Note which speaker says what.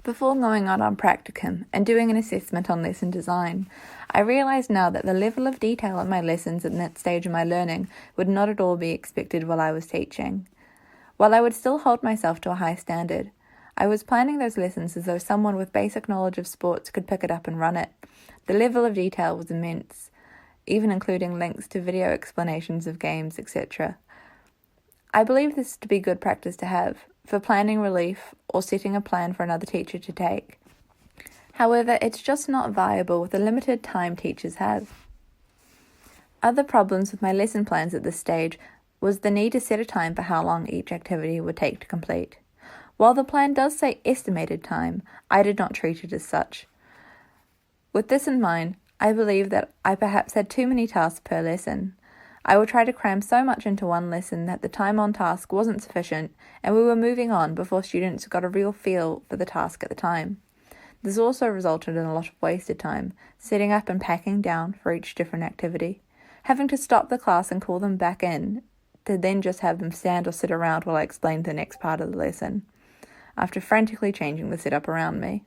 Speaker 1: Before going out on practicum and doing an assessment on lesson design, I realised now that the level of detail in my lessons at that stage of my learning would not at all be expected while I was teaching. While I would still hold myself to a high standard, I was planning those lessons as though someone with basic knowledge of sports could pick it up and run it. The level of detail was immense, even including links to video explanations of games, etc. I believe this to be good practice to have, for planning relief or setting a plan for another teacher to take. However, it's just not viable with the limited time teachers have. Other problems with my lesson plans at this stage was the need to set a time for how long each activity would take to complete. While the plan does say estimated time, I did not treat it as such. With this in mind, I believe that I perhaps had too many tasks per lesson. I would try to cram so much into one lesson that the time on task wasn't sufficient and we were moving on before students got a real feel for the task at the time. This also resulted in a lot of wasted time, setting up and packing down for each different activity, having to stop the class and call them back in to then just have them stand or sit around while I explained the next part of the lesson, after frantically changing the setup around me.